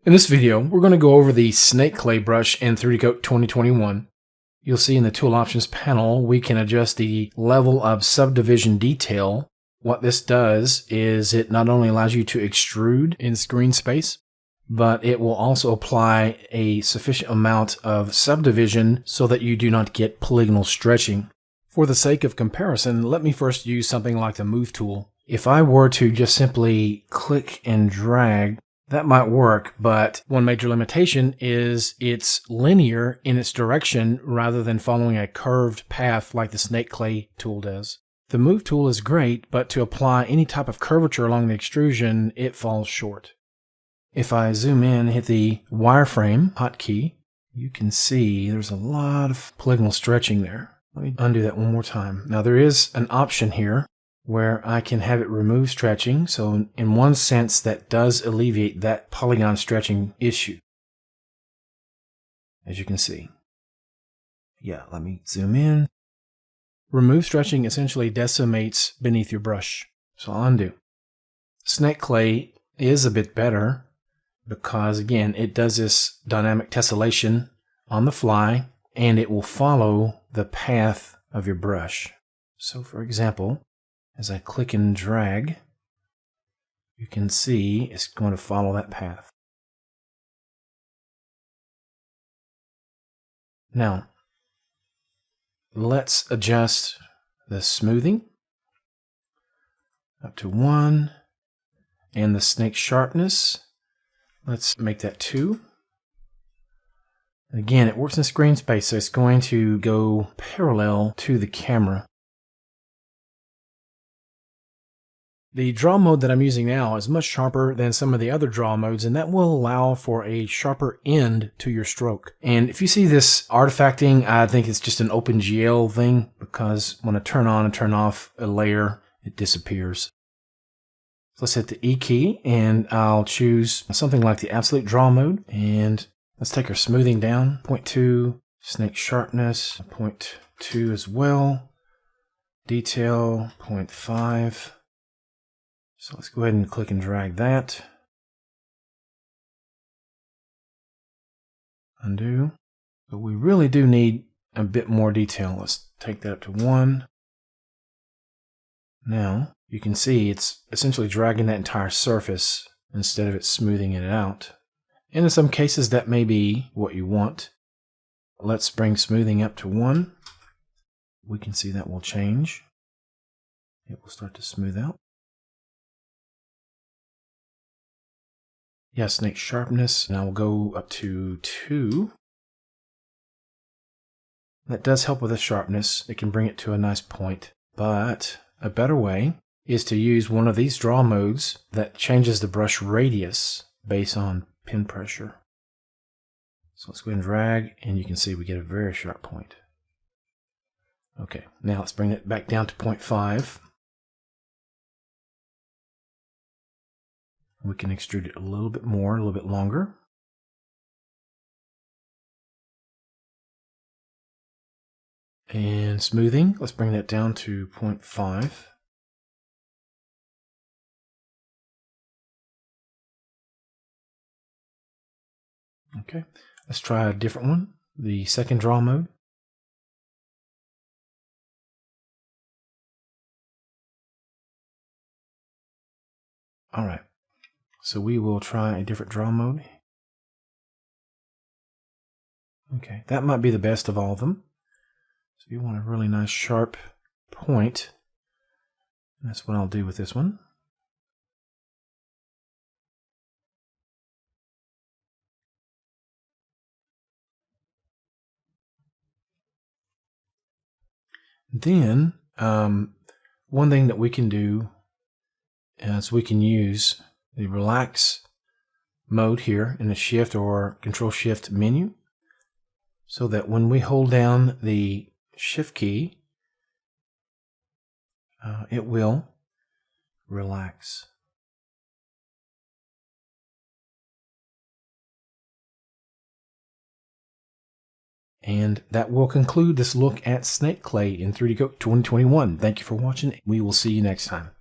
In this video, we're going to go over the Snake Clay brush in 3D Coat 2021. You'll see in the Tool Options panel, we can adjust the level of subdivision detail. What this does is it not only allows you to extrude in screen space, but it will also apply a sufficient amount of subdivision so that you do not get polygonal stretching. For the sake of comparison, let me first use something like the Move tool. If I were to just simply click and drag, that might work, but one major limitation is it's linear in its direction rather than following a curved path like the Snake Clay tool does. The Move tool is great, but to apply any type of curvature along the extrusion, it falls short. If I zoom in, hit the wireframe hotkey, you can see there's a lot of polygonal stretching there. Let me undo that one more time. Now there is an option here where I can have it remove stretching, so in one sense that does alleviate that polygon stretching issue. As you can see. Yeah, let me zoom in. Remove stretching essentially decimates beneath your brush. So I'll undo. Snake Clay is a bit better because, again, it does this dynamic tessellation on the fly and it will follow the path of your brush. So for example, as I click and drag, you can see it's going to follow that path. Now, let's adjust the smoothing up to 1, and the snake sharpness, let's make that 2. Again, it works in screen space, so it's going to go parallel to the camera. The draw mode that I'm using now is much sharper than some of the other draw modes, and that will allow for a sharper end to your stroke. And if you see this artifacting, I think it's just an OpenGL thing, because when I turn on and turn off a layer, it disappears. So let's hit the E key, and I'll choose something like the Absolute Draw mode, and let's take our smoothing down, 0.2, snake sharpness, 0.2 as well, detail, 0.5. So let's go ahead and click and drag that. Undo. But we really do need a bit more detail. Let's take that up to 1. Now, you can see it's essentially dragging that entire surface instead of it smoothing it out. And in some cases that may be what you want. Let's bring smoothing up to 1. We can see that will change. It will start to smooth out. Yeah, snake sharpness, and I will go up to 2. That does help with the sharpness. It can bring it to a nice point. But a better way is to use one of these draw modes that changes the brush radius based on pin pressure. So let's go ahead and drag, and you can see we get a very sharp point. Okay, now let's bring it back down to 0.5. We can extrude it a little bit more, a little bit longer. And smoothing, let's bring that down to 0.5. Okay, let's try a different one, the second draw mode. All right. So we will try a different draw mode. Okay, that might be the best of all of them. So you want a really nice sharp point. That's what I'll do with this one. Then, one thing that we can do is we can use the relax mode here in the shift or control shift menu, so that when we hold down the shift key, it will relax. And that will conclude this look at Snake Clay in 3D Coat 2021. Thank you for watching. We will see you next time.